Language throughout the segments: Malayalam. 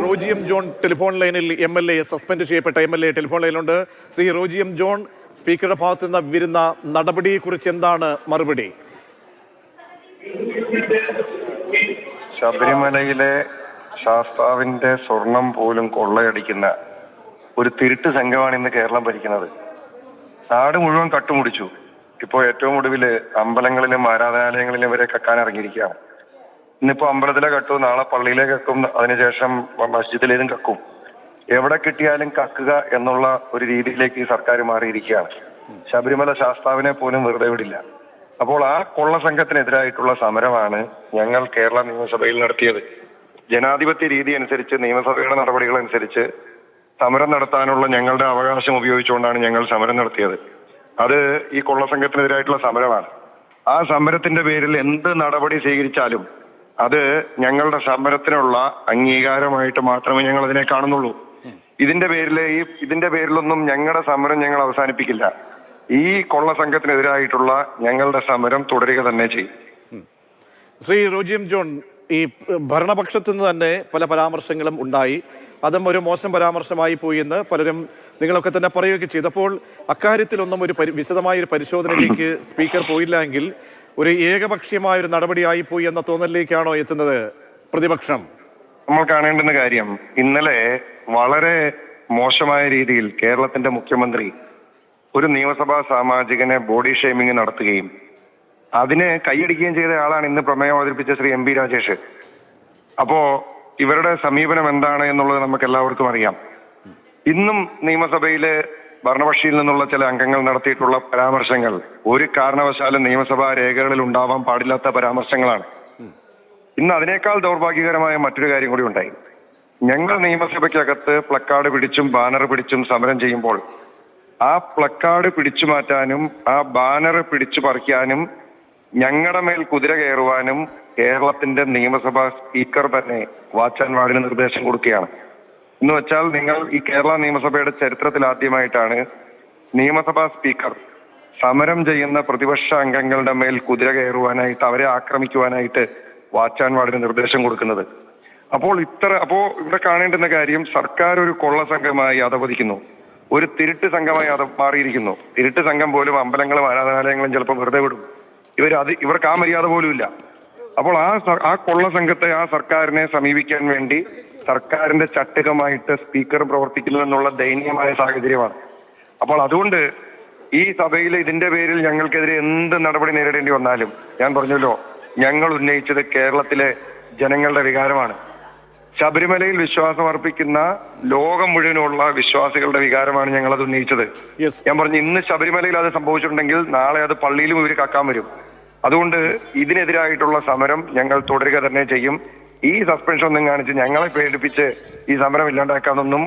റോജി എം ജോൺ ടെലിഫോൺ ലൈനിൽ MLA സസ്പെൻഡ് ചെയ്യപ്പെട്ട MLA ടെലിഫോൺ ലൈനിലുണ്ട്. ശ്രീ റോജി എം ജോൺ, സ്പീക്കറുടെ ഭാഗത്തു നിന്ന് വരുന്ന നടപടിയെക്കുറിച്ച് എന്താണ് മറുപടി? ശബരിമലയിലെ ശാസ്താവിന്റെ സ്വർണം പോലും കൊള്ളയടിക്കുന്ന ഒരു തിരുട്ട് സംഘമാണ് ഇന്ന് കേരളം ഭരിക്കുന്നത്. നാട് മുഴുവൻ കട്ടുമുടിച്ചു. ഇപ്പോൾ ഏറ്റവും ഒടുവില് അമ്പലങ്ങളിലും ആരാധനാലയങ്ങളിലും വരെ കക്കാൻ ഇറങ്ങിയിരിക്കുകയാണ്. ഇന്നിപ്പോ അമ്പലത്തിലെ കട്ടു, നാളെ പള്ളിയിലെ കക്കും, അതിനുശേഷം മസ്ജിദിലേതും കക്കും. എവിടെ കിട്ടിയാലും കക്കുക എന്നുള്ള ഒരു രീതിയിലേക്ക് ഈ സർക്കാർ മാറിയിരിക്കുകയാണ്. ശബരിമല ശാസ്താവിനെ പോലും വെറുതെ വിടില്ല. അപ്പോൾ ആ കൊള്ള സംഘത്തിനെതിരായിട്ടുള്ള സമരമാണ് ഞങ്ങൾ കേരള നിയമസഭയിൽ നടത്തിയത്. ജനാധിപത്യ രീതി അനുസരിച്ച്, നിയമസഭയുടെ നടപടികൾ അനുസരിച്ച് സമരം നടത്താനുള്ള ഞങ്ങളുടെ അവകാശം ഉപയോഗിച്ചുകൊണ്ടാണ് ഞങ്ങൾ സമരം നടത്തിയത്. അത് ഈ കൊള്ള സംഘത്തിനെതിരായിട്ടുള്ള സമരമാണ്. ആ സമരത്തിന്റെ പേരിൽ എന്ത് നടപടി സ്വീകരിച്ചാലും അത് ഞങ്ങളുടെ സമരത്തിനുള്ള അംഗീകാരമായിട്ട് മാത്രമേ ഞങ്ങൾ അതിനെ കാണുന്നുള്ളൂ. ഇതിന്റെ പേരിലൊന്നും ഞങ്ങളുടെ സമരം ഞങ്ങൾ അവസാനിപ്പിക്കില്ല. ഈ കൊള്ള സംഘത്തിനെതിരായിട്ടുള്ള ഞങ്ങളുടെ സമരം തുടരുക തന്നെ ചെയ്യും. ശ്രീ റോജി എം ജോൺ, ഈ ഭരണപക്ഷത്തു നിന്ന് തന്നെ പല പരാമർശങ്ങളും ഉണ്ടായി. അതും ഒരു മോശം പരാമർശമായി പോയി എന്ന് പലരും നിങ്ങളൊക്കെ തന്നെ പറയുകയൊക്കെ ചെയ്തപ്പോൾ അക്കാര്യത്തിലൊന്നും ഒരു വിശദമായ ഒരു പരിശോധനയിലേക്ക് സ്പീക്കർ പോയില്ല എങ്കിൽ ഒരു ഏകപക്ഷീയമായ ഒരു നടപടിയായി പോയി എന്ന തോന്നലിലേക്കാണോ എത്തുന്നത് പ്രതിപക്ഷം? നമ്മൾ കാണേണ്ടുന്ന കാര്യം, ഇന്നലെ വളരെ മോശമായ രീതിയിൽ കേരളത്തിന്റെ മുഖ്യമന്ത്രി ഒരു നിയമസഭാ സാമാജികനെ ബോഡി ഷെയ്മിങ് നടത്തുകയും അതിന് കൈയടിക്കുകയും ചെയ്ത ആളാണ് ഇന്ന് പ്രമേയം അവതരിപ്പിച്ച ശ്രീ MP രാജേഷ്. അപ്പോ ഇവരുടെ സമീപനം എന്താണ് എന്നുള്ളത് നമുക്ക് എല്ലാവർക്കും അറിയാം. ഇന്നും നിയമസഭയിലെ ഭരണപക്ഷിയിൽ നിന്നുള്ള ചില അംഗങ്ങൾ നടത്തിയിട്ടുള്ള പരാമർശങ്ങൾ ഒരു കാരണവശാലും നിയമസഭാ രേഖകളിൽ ഉണ്ടാവാൻ പാടില്ലാത്ത പരാമർശങ്ങളാണ്. ഇന്ന് അതിനേക്കാൾ ദൗർഭാഗ്യകരമായ മറ്റൊരു കാര്യം കൂടി ഉണ്ടായി. ഞങ്ങൾ നിയമസഭയ്ക്കകത്ത് പ്ലക്കാർഡ് പിടിച്ചും ബാനർ പിടിച്ചും സമരം ചെയ്യുമ്പോൾ ആ പ്ലക്കാർഡ് പിടിച്ചു മാറ്റാനും ആ ബാനർ പിടിച്ചു പറിക്കാനും ഞങ്ങളുടെ മേൽ കുതിര കയറുവാനും കേരളത്തിന്റെ നിയമസഭാ സ്പീക്കർ തന്നെ വാച്ച് ആൻഡ് വാർഡിന് നിർദ്ദേശം കൊടുക്കുകയാണ്. എന്ന് വെച്ചാൽ, നിങ്ങൾ ഈ കേരള നിയമസഭയുടെ ചരിത്രത്തിൽ ആദ്യമായിട്ടാണ് നിയമസഭാ സ്പീക്കർ സമരം ചെയ്യുന്ന പ്രതിപക്ഷ അംഗങ്ങളുടെ മേൽ കുതിര കയറുവാനായിട്ട്, അവരെ ആക്രമിക്കുവാനായിട്ട് വാച്ച് ആൻഡ് വാർഡിന് നിർദ്ദേശം കൊടുക്കുന്നത്. അപ്പോൾ ഇവിടെ കാണേണ്ടുന്ന കാര്യം, സർക്കാർ ഒരു കൊള്ള സംഘമായി അധപതിക്കുന്നു, ഒരു തിരുട്ട് സംഘമായി മാറിയിരിക്കുന്നു. തിരുട്ട് സംഘം പോലും അമ്പലങ്ങളും ആരാധനാലയങ്ങളും ചിലപ്പോൾ വെറുതെ വിടും. ഇവർക്ക് ആ മര്യാദ പോലും ഇല്ല. അപ്പോൾ ആ കൊള്ള സംഘത്തെ, ആ സർക്കാരിനെ സമീപിക്കാൻ വേണ്ടി സർക്കാരിന്റെ ചട്ടുകമായിട്ട് സ്പീക്കർ പ്രവർത്തിക്കുന്നു എന്നുള്ള ദയനീയമായ സാഹചര്യമാണ്. അപ്പോൾ അതുകൊണ്ട് ഈ സഭയിൽ ഇതിന്റെ പേരിൽ ഞങ്ങൾക്കെതിരെ എന്ത് നടപടി നേരിടേണ്ടി വന്നാലും, ഞാൻ പറഞ്ഞല്ലോ, ഞങ്ങൾ ഉന്നയിച്ചത് കേരളത്തിലെ ജനങ്ങളുടെ വികാരമാണ്. ശബരിമലയിൽ വിശ്വാസം അർപ്പിക്കുന്ന ലോകം മുഴുവനുള്ള വിശ്വാസികളുടെ വികാരമാണ് ഞങ്ങൾ അത് ഉന്നയിച്ചത്. ഞാൻ പറഞ്ഞു, ഇന്ന് ശബരിമലയിൽ അത് സംഭവിച്ചിട്ടുണ്ടെങ്കിൽ നാളെ അത് പള്ളിയിലും ഇവർ കക്കാൻ വരും. അതുകൊണ്ട് ഇതിനെതിരായിട്ടുള്ള സമരം ഞങ്ങൾ തുടരുക തന്നെ ചെയ്യും. ഈ സസ്പെൻഷൻ ഒന്നും കാണിച്ച് ഞങ്ങളെ പേടിപ്പിച്ച് ഈ സമരം ഇല്ലാണ്ടാക്കാനൊന്നും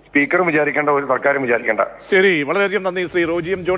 സ്പീക്കറും വിചാരിക്കേണ്ട, ഒരു സർക്കാരും വിചാരിക്കേണ്ട. ശരി, വളരെയധികം നന്ദി ശ്രീ റോജി എം ജോൺ.